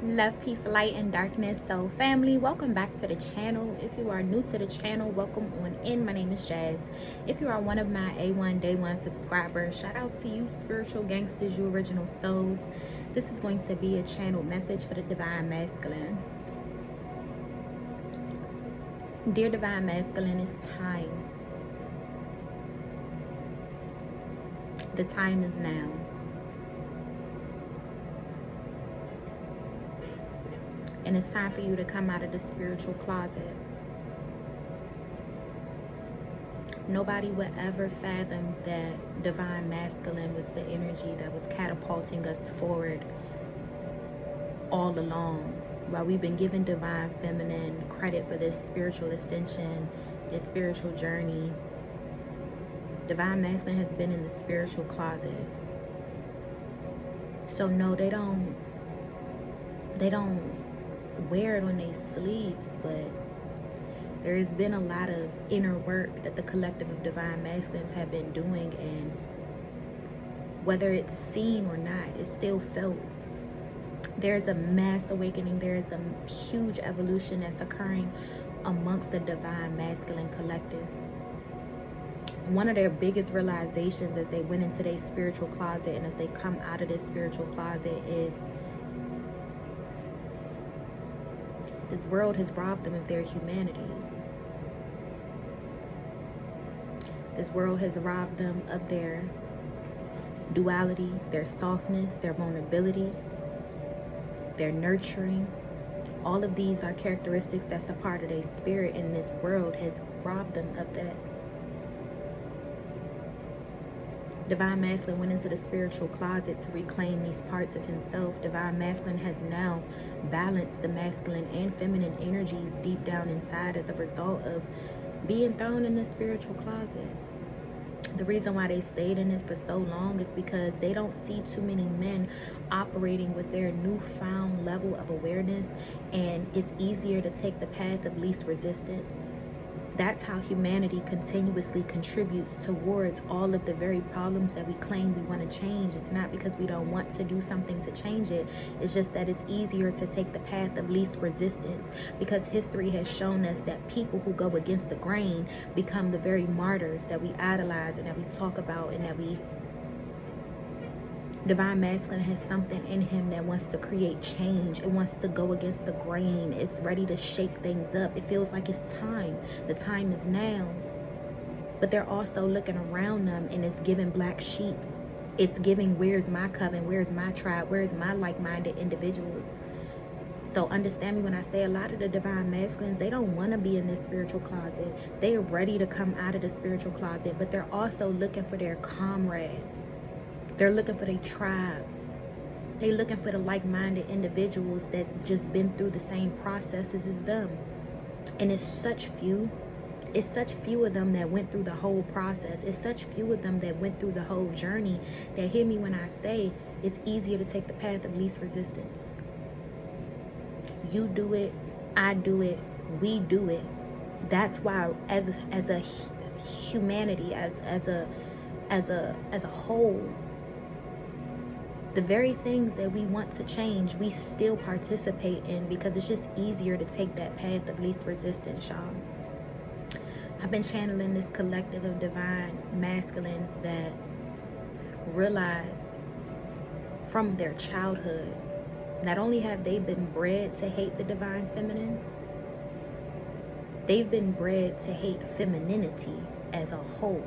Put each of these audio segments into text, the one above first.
Love, peace, light, and darkness. So family, welcome back to the channel. If you are new to the channel, welcome on in. My name is Jazz. If you are one of my A1 Day 1 subscribers, shout out to you spiritual gangsters, you original souls. This is going to be a channeled message for the Divine Masculine. Dear Divine Masculine, it's time. The time is now. And it's time for you to come out of the spiritual closet. Nobody would ever fathom that Divine Masculine was the energy that was catapulting us forward all along. While we've been giving Divine Feminine credit for this spiritual ascension, this spiritual journey, Divine Masculine has been in the spiritual closet. So no, they don't wear it on their sleeves, but there has been a lot of inner work that the collective of Divine Masculines have been doing, and whether it's seen or not, it's still felt. There's a mass awakening. There's a huge evolution that's occurring amongst the Divine Masculine collective. One of their biggest realizations as they went into their spiritual closet and as they come out of this spiritual closet is this world has robbed them of their humanity. This world has robbed them of their duality, their softness, their vulnerability, their nurturing. All of these are characteristics that's a part of their spirit, and this world has robbed them of that. Divine Masculine went into the spiritual closet to reclaim these parts of himself. Divine Masculine has now balanced the masculine and feminine energies deep down inside as a result of being thrown in the spiritual closet. The reason why they stayed in it for so long is because they don't see too many men operating with their newfound level of awareness, and it's easier to take the path of least resistance. That's how humanity continuously contributes towards all of the very problems that we claim we want to change. It's not because we don't want to do something to change it. It's just that it's easier to take the path of least resistance, because history has shown us that people who go against the grain become the very martyrs that we idolize and that we talk about and that we... Divine Masculine has something in him that wants to create change. It wants to go against the grain. It's ready to shake things up. It feels like it's time. The time is now. But they're also looking around them, and it's giving black sheep. It's giving, where's my coven? Where's my tribe? Where's my like-minded individuals? So understand me when I say a lot of the Divine Masculines, they don't want to be in this spiritual closet. They're ready to come out of the spiritual closet, but they're also looking for their comrades. They're looking for their tribe. They're looking for the like-minded individuals that's just been through the same processes as them. And it's such few. It's such few of them that went through the whole process. It's such few of them that went through the whole journey that hear me when I say it's easier to take the path of least resistance. You do it, I do it, we do it. That's why as a humanity, as a whole, the very things that we want to change, we still participate in, because it's just easier to take that path of least resistance, y'all. I've been channeling this collective of Divine Masculines that realize from their childhood, not only have they been bred to hate the Divine Feminine, they've been bred to hate femininity as a whole.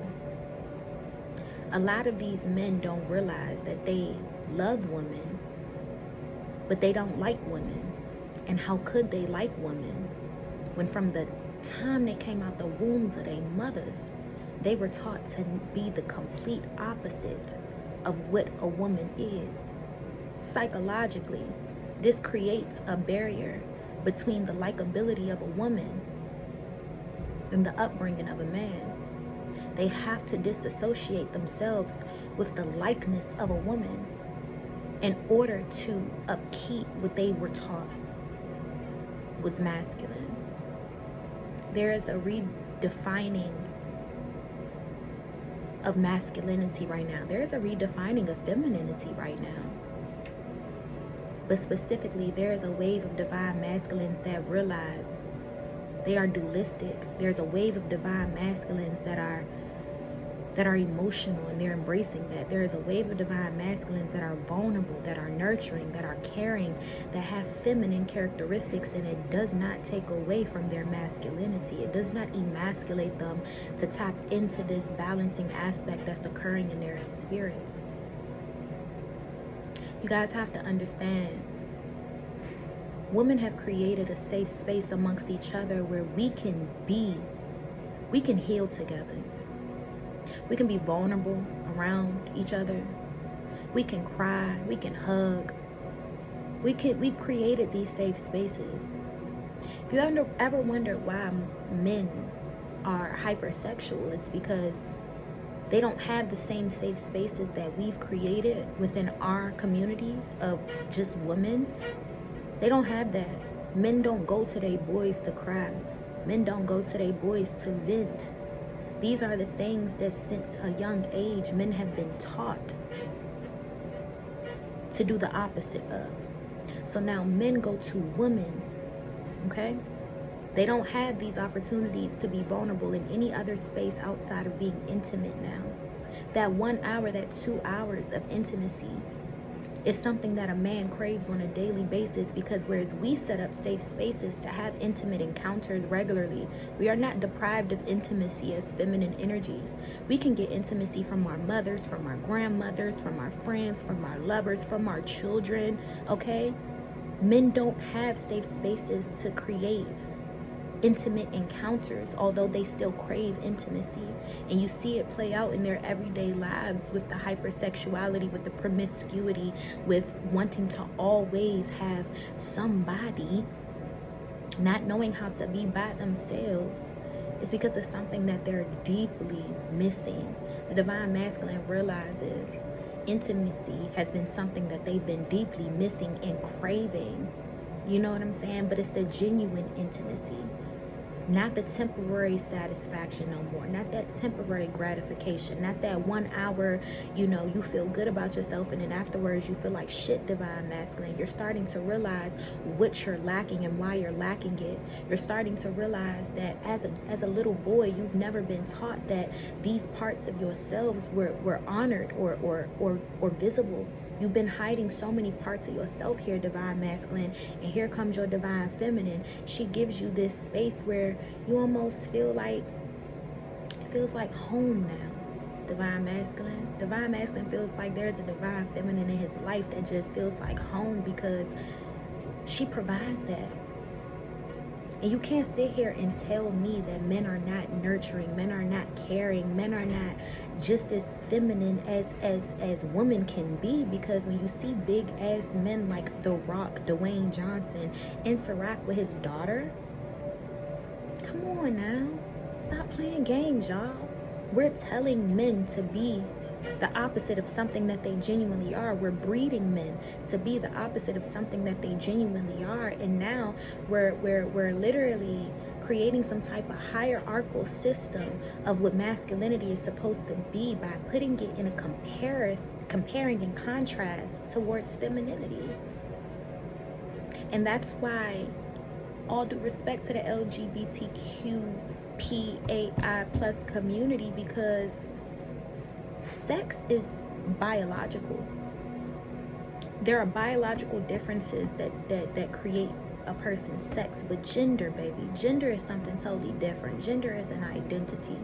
A lot of these men don't realize that they love women, but they don't like women. And how could they like women when from the time they came out the wombs of their mothers, they were taught to be the complete opposite of what a woman is? Psychologically, this creates a barrier between the likability of a woman and the upbringing of a man. They have to disassociate themselves with the likeness of a woman in order to upkeep what they were taught was masculine. There is a redefining of masculinity right now. There is a redefining of femininity right now. But specifically, there is a wave of divine masculines that realize they are dualistic. There's a wave of divine masculines that are emotional, and they're embracing that. There is a wave of divine masculines that are vulnerable, that are nurturing, that are caring, that have feminine characteristics, and it does not take away from their masculinity. It does not emasculate them to tap into this balancing aspect that's occurring in their spirits. You guys have to understand, women have created a safe space amongst each other where we can heal together. We can be vulnerable around each other. We can cry, we can hug. We've created these safe spaces. If you ever wondered why men are hypersexual, it's because they don't have the same safe spaces that we've created within our communities of just women. They don't have that. Men don't go to their boys to cry. Men don't go to their boys to vent. These are the things that since a young age, men have been taught to do the opposite of. So now men go to women, okay? They don't have these opportunities to be vulnerable in any other space outside of being intimate now. That 1 hour, that 2 hours of intimacy is something that a man craves on a daily basis, because whereas we set up safe spaces to have intimate encounters regularly, we are not deprived of intimacy as feminine energies. We can get intimacy from our mothers, from our grandmothers, from our friends, from our lovers, from our children, okay? Men don't have safe spaces to create intimate encounters, although they still crave intimacy. And you see it play out in their everyday lives with the hypersexuality, with the promiscuity, with wanting to always have somebody, not knowing how to be by themselves. It's because it's something that they're deeply missing. The divine masculine realizes intimacy has been something that they've been deeply missing and craving. You know what I'm saying? But it's the genuine intimacy. Not the temporary satisfaction no more. Not that temporary gratification. Not that 1 hour, you feel good about yourself and then afterwards you feel like shit, divine masculine. You're starting to realize what you're lacking and why you're lacking it. You're starting to realize that as a little boy, you've never been taught that these parts of yourselves were honored or visible. You've been hiding so many parts of yourself here, divine masculine, and here comes your divine feminine. She gives you this space where you almost feel like, it feels like home now, divine masculine. Divine masculine feels like there's a divine feminine in his life that just feels like home because she provides that. And you can't sit here and tell me that men are not nurturing, men are not caring, men are not just as feminine as women can be, because when you see big ass men like The Rock, Dwayne Johnson, interact with his daughter, come on now, stop playing games, y'all. We're telling men to be the opposite of something that they genuinely are. We're breeding men to be the opposite of something that they genuinely are. And now we're literally creating some type of hierarchical system of what masculinity is supposed to be by putting it in a comparing and contrast towards femininity. And that's why, all due respect to the LGBTQPAI plus community, because sex is biological. There are biological differences that create a person's sex, but gender, baby, gender is something totally different. Gender is an identity,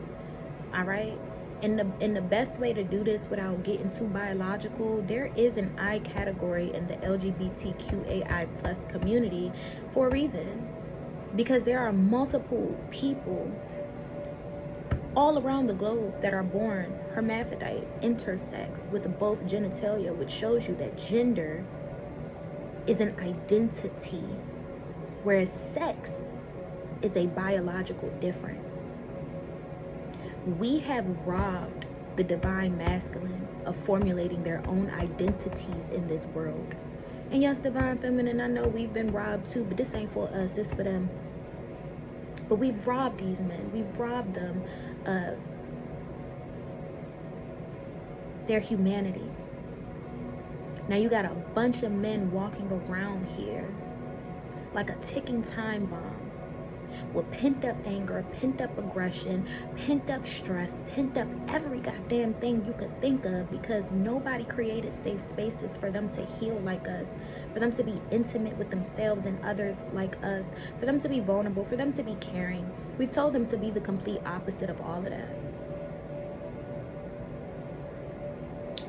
all right? And the best way to do this without getting too biological, there is an I category in the LGBTQAI plus community for a reason, because there are multiple people all around the globe that are born hermaphrodite, intersex, with both genitalia, which shows you that gender is an identity, whereas sex is a biological difference. We have robbed the divine masculine of formulating their own identities in this world. And yes, divine feminine, I know we've been robbed too, but this ain't for us, this for them. But we've robbed these men. We've robbed them of their humanity. Now you got a bunch of men walking around here like a ticking time bomb, with pent up anger, pent up aggression, pent up stress, pent up every goddamn thing you could think of, because nobody created safe spaces for them to heal like us, for them to be intimate with themselves and others like us, for them to be vulnerable, for them to be caring. We've told them to be the complete opposite of all of that.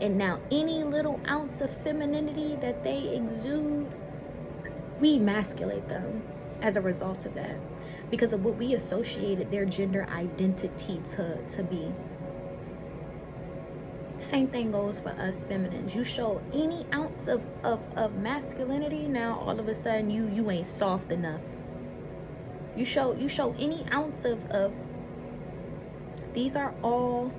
And now any little ounce of femininity that they exude, we emasculate them as a result of that, because of what we associated their gender identity to be. Same thing goes for us feminines. You show any ounce of masculinity, now all of a sudden you ain't soft enough. You show any ounce of these are all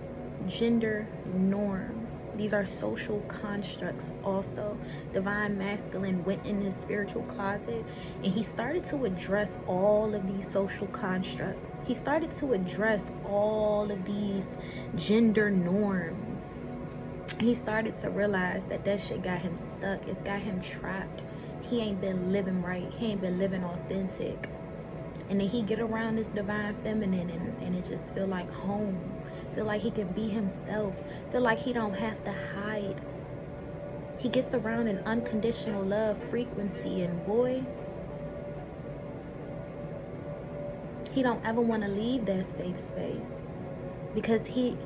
gender norms. These are social constructs also. Divine Masculine went in his spiritual closet and he started to address all of these social constructs. He started to address all of these gender norms. He started to realize that that shit got him stuck. It's got him trapped. He ain't been living right. He ain't been living authentic. And then he get around this divine feminine and it just feel like home. Feel like he can be himself. Feel like he don't have to hide. He gets around an unconditional love frequency, and boy, he don't ever want to leave that safe space, because he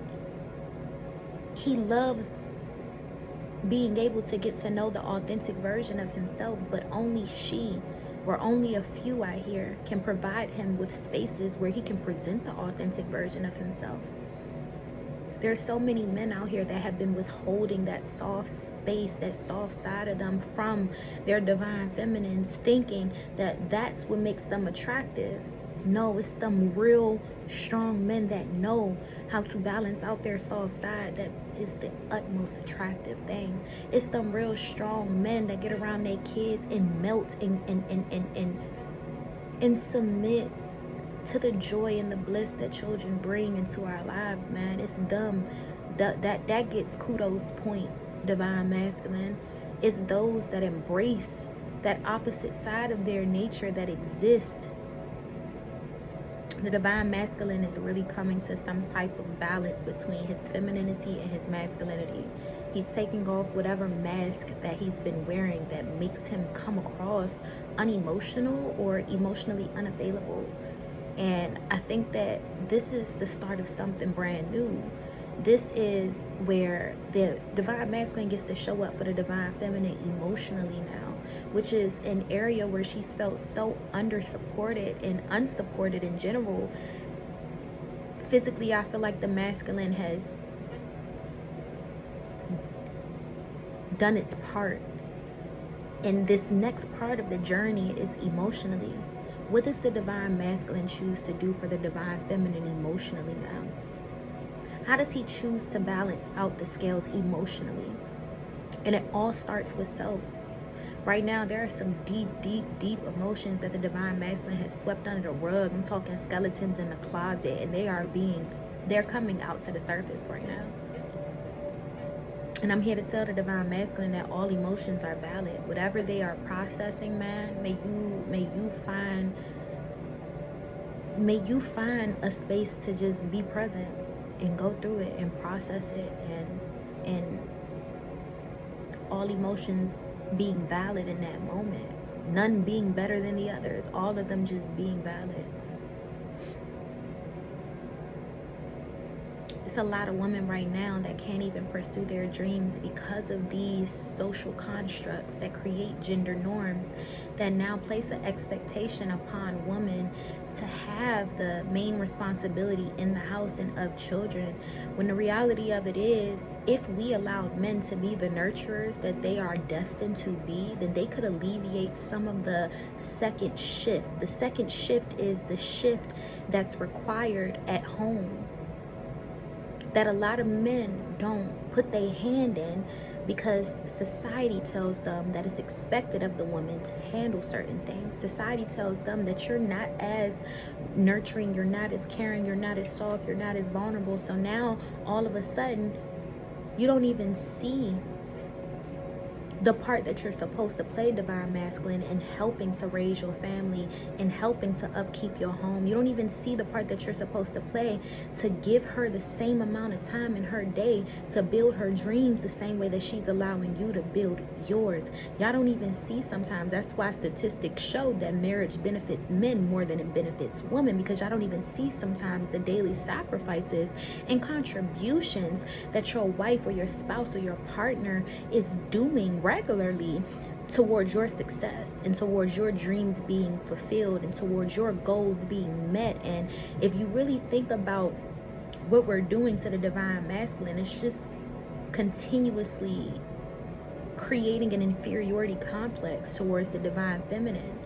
loves being able to get to know the authentic version of himself, but only she, or only a few out here, can provide him with spaces where he can present the authentic version of himself. There's so many men out here that have been withholding that soft space, that soft side of them from their divine feminines, thinking that that's what makes them attractive. No, it's them real strong men that know how to balance out their soft side that is the utmost attractive thing. It's them real strong men that get around their kids and melt and submit to the joy and the bliss that children bring into our lives, man. It's them that gets kudos points. Divine Masculine is those that embrace that opposite side of their nature that exists. The Divine Masculine is really coming to some type of balance between his femininity and his masculinity. He's taking off whatever mask that he's been wearing that makes him come across unemotional or emotionally unavailable. And I think that this is the start of something brand new. This is where the Divine Masculine gets to show up for the Divine Feminine emotionally now, which is an area where she's felt so under-supported and unsupported in general. Physically, I feel like the masculine has done its part. And this next part of the journey is emotionally. What does the Divine Masculine choose to do for the Divine Feminine emotionally now? How does he choose to balance out the scales emotionally? And it all starts with self. Right now, there are some deep emotions that the Divine Masculine has swept under the rug. I'm talking skeletons in the closet, and they're coming out to the surface right now. And I'm here to tell the Divine Masculine that all emotions are valid. Whatever they are processing, man, may you find a space to just be present and go through it and process it, and all emotions being valid in that moment. None being better than the others. All of them just being valid. It's a lot of women right now that can't even pursue their dreams because of these social constructs that create gender norms that now place an expectation upon women to have the main responsibility in the house and of children, when the reality of it is, if we allowed men to be the nurturers that they are destined to be, then they could alleviate some of the second shift. The second shift is the shift that's required at home, that a lot of men don't put their hand in because society tells them that it's expected of the woman to handle certain things. Society tells them that you're not as nurturing, you're not as caring, you're not as soft, you're not as vulnerable. So now all of a sudden you don't even see the part that you're supposed to play, divine masculine, in helping to raise your family and helping to upkeep your home. You don't even see the part that you're supposed to play to give her the same amount of time in her day to build her dreams the same way that she's allowing you to build yours. Y'all don't even see sometimes. That's why statistics show that marriage benefits men more than it benefits women, because y'all don't even see sometimes the daily sacrifices and contributions that your wife or your spouse or your partner is doing regularly towards your success and towards your dreams being fulfilled and towards your goals being met. And if you really think about what we're doing to the divine masculine, it's just continuously creating an inferiority complex towards the divine feminine.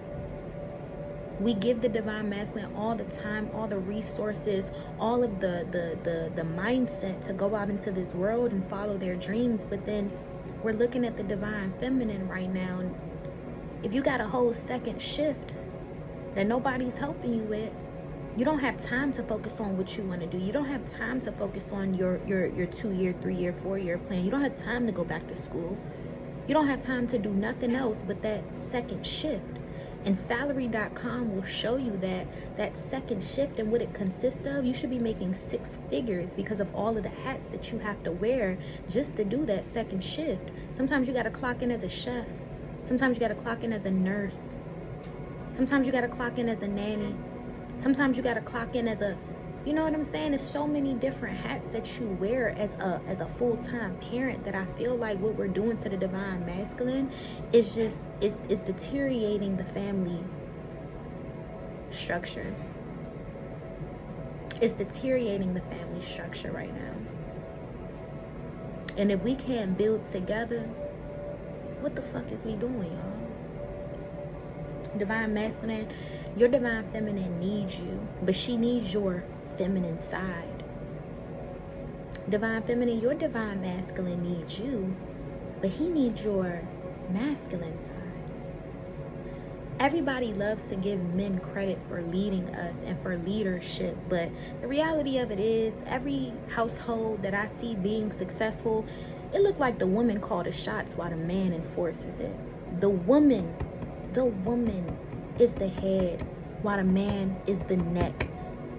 We give the divine masculine all the time, all the resources, all of the mindset to go out into this world and follow their dreams. But then we're looking at the divine feminine right now. And if you got a whole second shift that nobody's helping you with, you don't have time to focus on what you want to do. You don't have time to focus on your 2-year, 3-year, 4-year plan. You don't have time to go back to school. You don't have time to do nothing else but that second shift. And salary.com will show you that second shift and what it consists of. You should be making 6 figures because of all of the hats that you have to wear just to do that second shift. Sometimes you got to clock in as a chef. Sometimes you got to clock in as a nurse. Sometimes you got to clock in as a nanny. Sometimes you got to clock in as a, you know what I'm saying? There's so many different hats that you wear as a full-time parent, that I feel like what we're doing to the divine masculine is just, it's deteriorating the family structure. It's deteriorating the family structure right now. And if we can't build together, what the fuck is we doing, y'all? Divine masculine, your divine feminine needs you, but she needs your feminine side. Divine feminine, your divine masculine needs you, but he needs your masculine side. Everybody loves to give men credit for leading us and for leadership, but the reality of it is, every household that I see being successful, it looked like the woman called the shots while the man enforces it. The woman is the head while the man is the neck.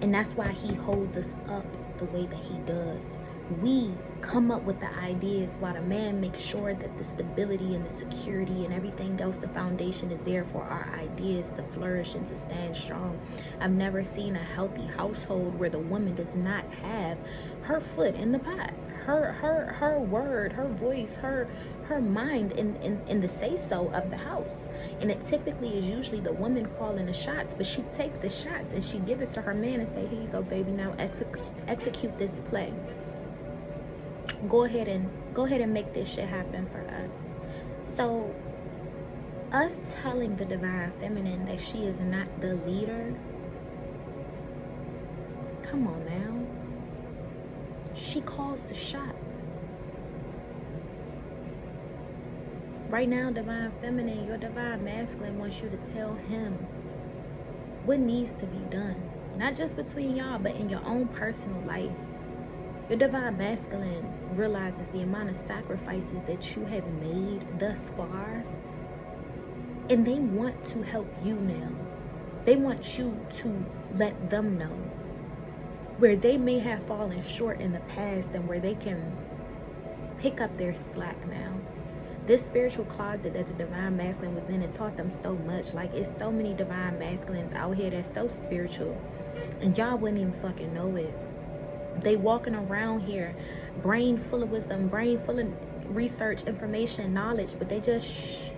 And that's why he holds us up the way that he does. We come up with the ideas while the man makes sure that the stability and the security and everything else, the foundation is there for our ideas to flourish and to stand strong. I've never seen a healthy household where the woman does not have her foot in the pot. Her word, her voice, her mind in the say-so of the house. And it typically is usually the woman calling the shots, but she takes the shots and she give it to her man and say, here you go, baby, now execute this play. Go ahead and make this shit happen for us. So us telling the divine feminine that she is not the leader, come on now. She calls the shots. Right now, divine feminine, your divine masculine wants you to tell him what needs to be done. Not just between y'all, but in your own personal life. Your divine masculine realizes the amount of sacrifices that you have made thus far. And they want to help you now. They want you to let them know where they may have fallen short in the past and where they can pick up their slack now. This spiritual closet that the divine masculine was in, it taught them so much. Like, it's so many divine masculines out here that's so spiritual, and y'all wouldn't even fucking know it. They walking around here, brain full of wisdom, brain full of research, information, knowledge, but they just shh.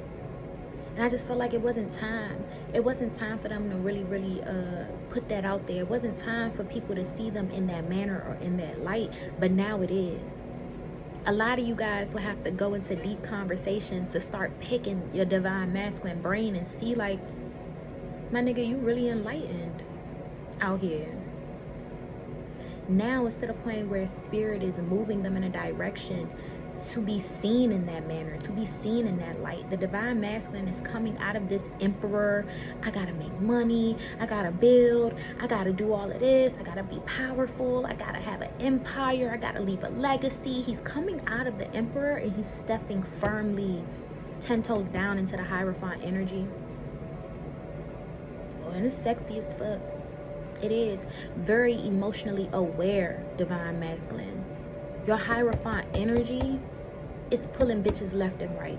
And I just felt like it wasn't time. It wasn't time for them to really put that out there. It wasn't time for people to see them in that manner or in that light, but now it is. A lot of you guys will have to go into deep conversations to start picking your divine masculine brain and see, like, my nigga, you really enlightened out here. Now it's to the point where spirit is moving them in a direction to be seen in that manner, to be seen in that light. The divine masculine is coming out of this emperor. I gotta make money, I gotta build, I gotta do all of this, I gotta be powerful, I gotta have an empire, I gotta leave a legacy. He's coming out of the emperor and he's stepping firmly 10 toes down into the Hierophant energy. Oh, and it's sexy as fuck. It is. Very emotionally aware, Divine Masculine. Your Hierophant energy is pulling bitches left and right.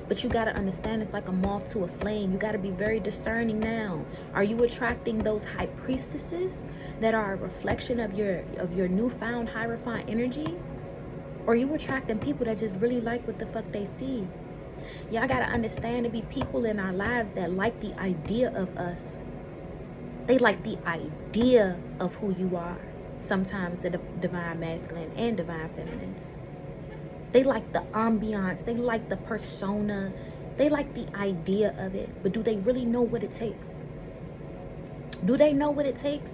But you got to understand, it's like a moth to a flame. You got to be very discerning now. Are you attracting those high priestesses that are a reflection of your newfound Hierophant energy? Or are you attracting people that just really like what the fuck they see? Y'all got to understand, to be people in our lives that like the idea of us. They like the idea of who you are. Sometimes the Divine Masculine and Divine Feminine. They like the ambiance. They like the persona. They like the idea of it. But do they really know what it takes? Do they know what it takes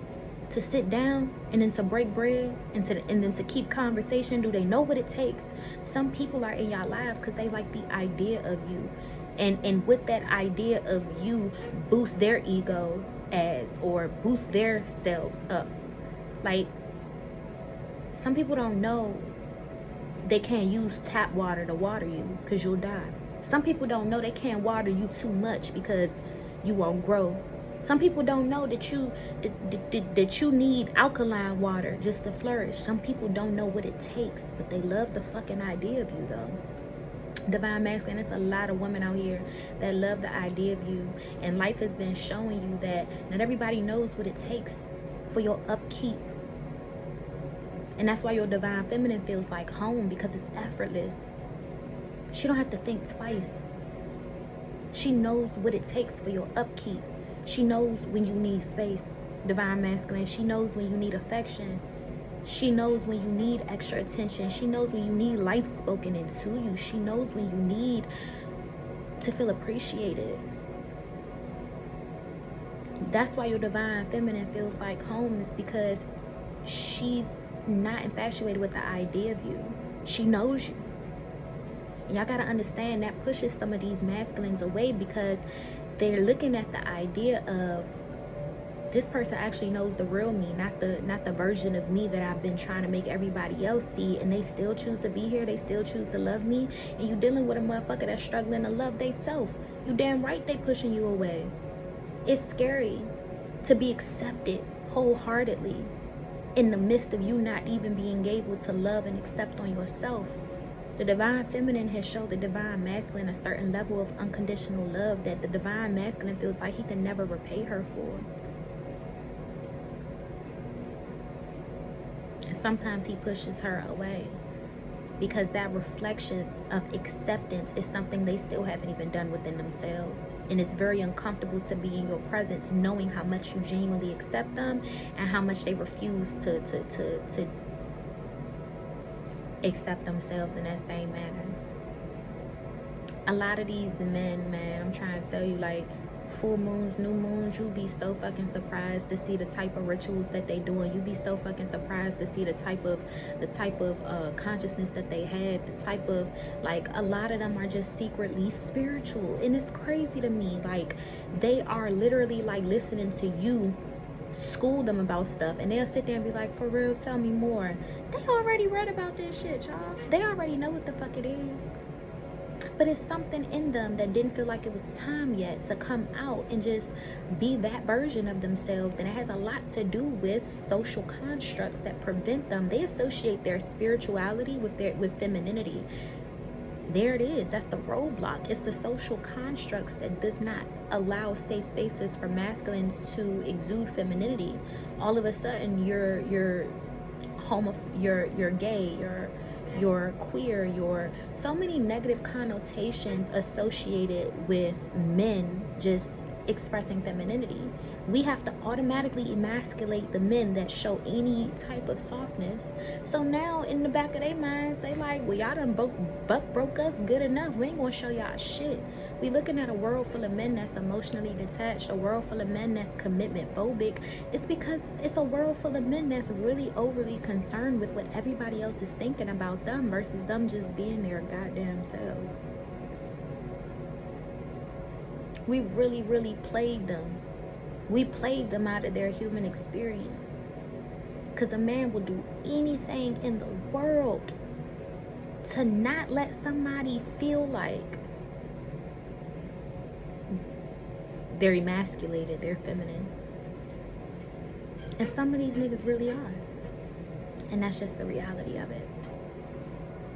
to sit down and then to break bread and then to keep conversation? Do they know what it takes? Some people are in your lives because they like the idea of you. And with that idea of you, boost their ego or boost their selves up. Like, some people don't know they can't use tap water to water you because you'll die. Some people don't know they can't water you too much because you won't grow. Some people don't know that you need alkaline water just to flourish. Some people don't know what it takes, but they love the fucking idea of you though. Divine Masculine, there's a lot of women out here that love the idea of you, and life has been showing you that not everybody knows what it takes for your upkeep. And that's why your Divine Feminine feels like home, because it's effortless. She don't have to think twice. She knows what it takes for your upkeep. She knows when you need space, Divine Masculine. She knows when you need affection. She knows when you need extra attention. She knows when you need life spoken into you. She knows when you need to feel appreciated. That's why your Divine Feminine feels like home, is because she's not infatuated with the idea of you. She knows you. And y'all gotta understand that pushes some of these masculines away, because they're looking at the idea of, this person actually knows the real me, not the version of me that I've been trying to make everybody else see, and they still choose to be here. They still choose to love me. And you dealing with a motherfucker that's struggling to love they self. You damn right they pushing you away. It's scary to be accepted wholeheartedly in the midst of you not even being able to love and accept on yourself. The Divine Feminine has showed the Divine Masculine a certain level of unconditional love that the Divine Masculine feels like he can never repay her for. Sometimes he pushes her away because that reflection of acceptance is something they still haven't even done within themselves. And it's very uncomfortable to be in your presence knowing how much you genuinely accept them and how much they refuse to accept themselves in that same manner. A lot of these men, man, I'm trying to tell you, like, full moons, new moons, you'll be so fucking surprised to see the type of rituals that they doing. You'll be so fucking surprised to see the type of consciousness that they have, the type of, like, a lot of them are just secretly spiritual. And it's crazy to me. Like, they are literally like listening to you school them about stuff, and they'll sit there and be like, for real, tell me more. They already read about this shit, y'all. They already know what the fuck it is. But it's something in them that didn't feel like it was time yet to come out and just be that version of themselves. And it has a lot to do with social constructs that prevent them. They associate their spirituality with femininity. There it is. That's the roadblock. It's the social constructs that does not allow safe spaces for masculines to exude femininity. All of a sudden, you're gay, you're queer, you're so many negative connotations associated with men just expressing femininity. We have to automatically emasculate the men that show any type of softness. So now in the back of their minds, they like, well, y'all done broke us good enough. We ain't gonna show y'all shit. We looking at a world full of men that's emotionally detached, a world full of men that's commitment phobic. It's because it's a world full of men that's really overly concerned with what everybody else is thinking about them versus them just being their goddamn selves. We really, really played them. We played them out of their human experience. Because a man will do anything in the world to not let somebody feel like They're emasculated, they're feminine. And some of these niggas really are. And that's just the reality of it.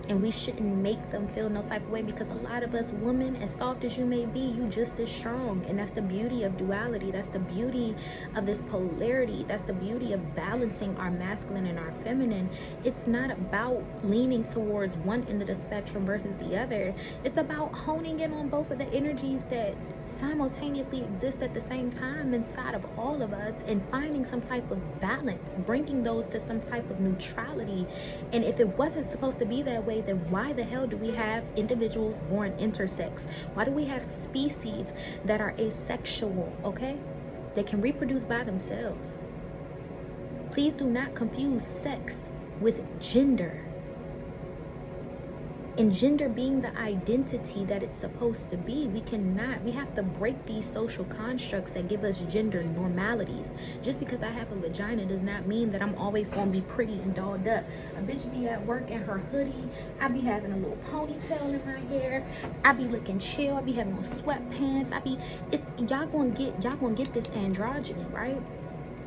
And we shouldn't make them feel no type of way, because a lot of us women, as soft as you may be, you just as strong. And that's the beauty of duality. That's the beauty of this polarity. That's the beauty of balancing our masculine and our feminine. It's not about leaning towards one end of the spectrum versus the other. It's about honing in on both of the energies that simultaneously exist at the same time inside of all of us, and finding some type of balance, bringing those to some type of neutrality. And if it wasn't supposed to be that way, then why the hell do we have individuals born intersex? Why do we have species that are asexual, okay? They can reproduce by themselves. Please do not confuse sex with gender. And gender being the identity that it's supposed to be. We have to break these social constructs that give us gender normalities. Just because I have a vagina does not mean that I'm always gonna be pretty and dolled up. A bitch be at work in her hoodie. I be having a little ponytail in my hair. I be looking chill. I be having on sweatpants. Y'all gonna get this androgyny, right?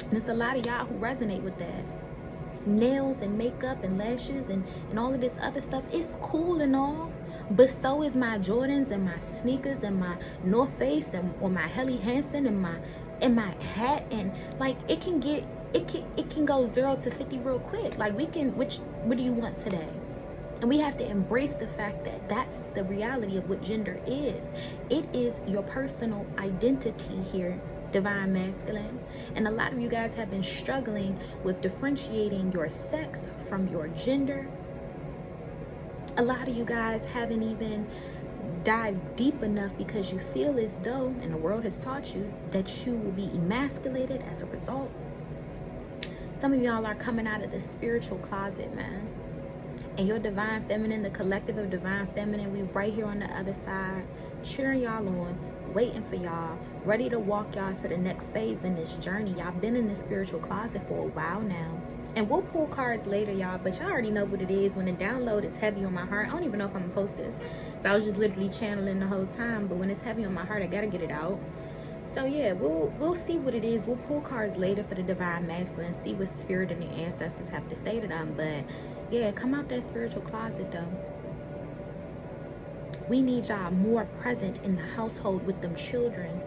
And there's a lot of y'all who resonate with that. Nails and makeup and lashes and all of this other stuff, it's cool and all, but so is my Jordans and my sneakers and my North Face or my Helly Hansen and my hat. And like, it can go 0 to 50 real quick. Like, what do you want today? And we have to embrace the fact that that's the reality of what gender is. It is your personal identity here, divine masculine. And a lot of you guys have been struggling with differentiating your sex from your gender. A lot of you guys haven't even dived deep enough, because you feel as though, and the world has taught you, that you will be emasculated as a result. Some of y'all are coming out of the spiritual closet, man. And your divine feminine, the collective of divine feminine, we right here on the other side, cheering y'all on, waiting for y'all, ready to walk y'all to the next phase in this journey. Y'all been in the spiritual closet for a while now. And we'll pull cards later, y'all, but y'all already know what it is. When the download is heavy on my heart, I don't even know if I'm gonna post this. So I was just literally channeling the whole time, but when it's heavy on my heart, I gotta get it out. So yeah, we'll see what it is. We'll pull cards later for the divine masculine, see what spirit and the ancestors have to say to them. But yeah, come out that spiritual closet though. We need y'all more present in the household with them children.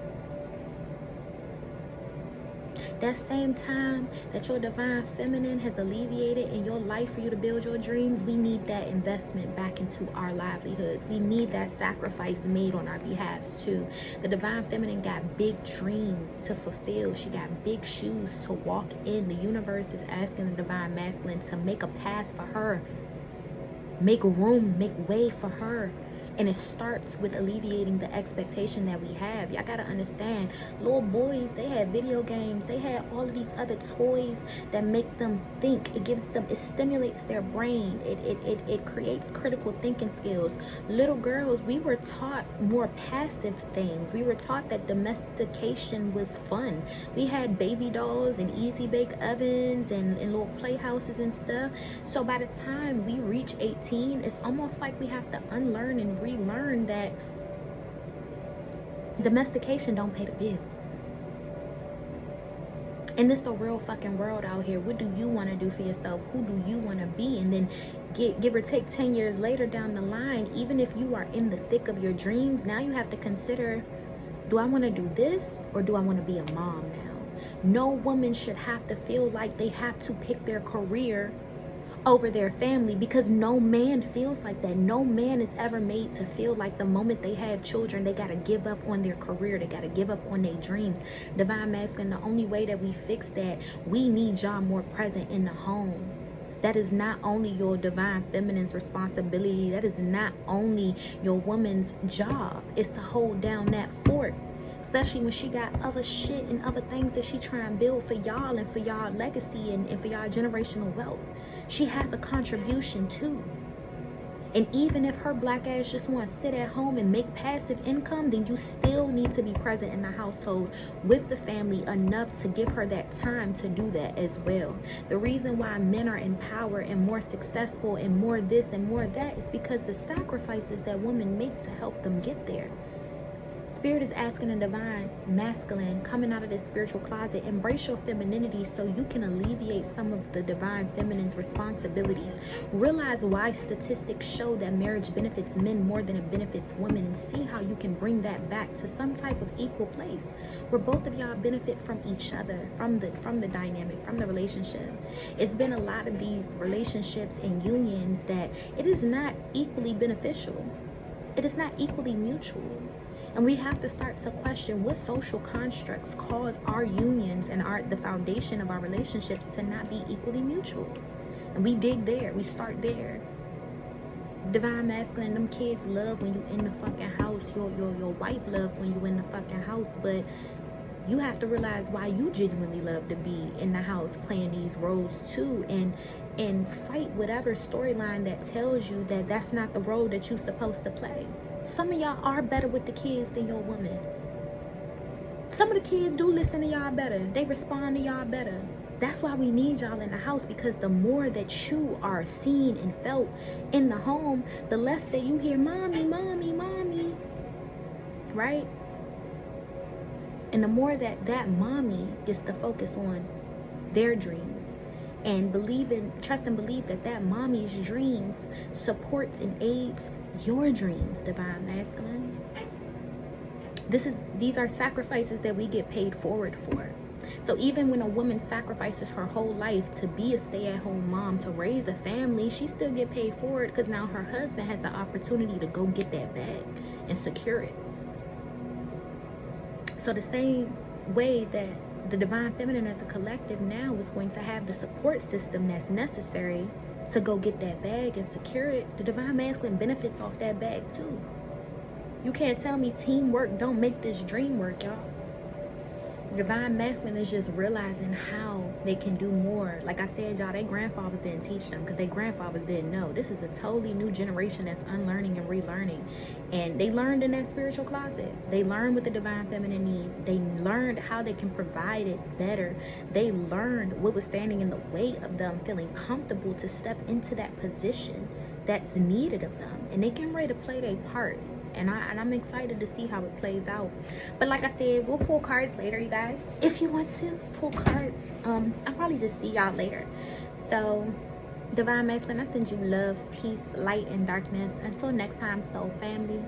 That same time that your divine feminine has alleviated in your life for you to build your dreams, we need that investment back into our livelihoods. We need that sacrifice made on our behalves too. The divine feminine got big dreams to fulfill. She got big shoes to walk in. The universe is asking the divine masculine to make a path for her. Make room, make way for her. And it starts with alleviating the expectation that we have. Y'all gotta understand, little boys, they had video games, they had all of these other toys that make them think. It stimulates their brain. It creates critical thinking skills. Little girls, we were taught more passive things. We were taught that domestication was fun. We had baby dolls and easy bake ovens and little playhouses and stuff. So by the time we reach 18, it's almost like we have to unlearn and relearn that domestication don't pay the bills. And it's a real fucking world out here. What do you want to do for yourself? Who do you want to be? And then give or take 10 years later down the line, even if you are in the thick of your dreams, now you have to consider, do I want to do this or do I want to be a mom now? No woman should have to feel like they have to pick their career over their family, because no man feels like that. No man is ever made to feel like the moment they have children, they got to give up on their career, they got to give up on their dreams. Divine masculine, the only way that we fix that, we need y'all more present in the home. That is not only your divine feminine's responsibility, that is not only your woman's job, it's to hold down that fort. Especially when she got other shit and other things that she try and build for y'all and for y'all legacy and for y'all generational wealth. She has a contribution too. And even if her black ass just want to sit at home and make passive income, then you still need to be present in the household with the family enough to give her that time to do that as well. The reason why men are in power and more successful and more this and more that is because the sacrifices that women make to help them get there. Spirit is asking the divine masculine coming out of this spiritual closet, embrace your femininity so you can alleviate some of the divine feminine's responsibilities. Realize why statistics show that marriage benefits men more than it benefits women, and see how you can bring that back to some type of equal place where both of y'all benefit from each other, from the dynamic, from the relationship. It's been a lot of these relationships and unions that it is not equally beneficial. It is not equally mutual. And we have to start to question what social constructs cause our unions and the foundation of our relationships to not be equally mutual. And we dig there. We start there. Divine masculine, them kids love when you in the fucking house. Your wife loves when you in the fucking house. But you have to realize why you genuinely love to be in the house playing these roles too. And fight whatever storyline that tells you that that's not the role that you're supposed to play. Some of y'all are better with the kids than your woman. Some of the kids do listen to y'all better. They respond to y'all better. That's why we need y'all in the house, because the more that you are seen and felt in the home, the less that you hear mommy, mommy, mommy, right? And the more that mommy gets to focus on their dreams and trust and believe that mommy's dreams supports and aids your dreams, divine masculine. These are sacrifices that we get paid forward for. So even when a woman sacrifices her whole life to be a stay-at-home mom, to raise a family, she still get paid forward, because now her husband has the opportunity to go get that bag and secure it. So the same way that the divine feminine as a collective now is going to have the support system that's necessary to go get that bag and secure it, the divine masculine benefits off that bag too. You can't tell me teamwork don't make this dream work, y'all. Divine masculine is just realizing how they can do more. Like I said, y'all, their grandfathers didn't teach them because their grandfathers didn't know. This is a totally new generation that's unlearning and relearning. And they learned in that spiritual closet. They learned what the divine feminine need. They learned how they can provide it better. They learned what was standing in the way of them feeling comfortable to step into that position that's needed of them. And they can ready to play their part. And I'm excited to see how it plays out. But like I said, we'll pull cards later, you guys. If you want to pull cards, I'll probably just see y'all later. So, divine masculine, I send you love, peace, light, and darkness. Until next time, soul family.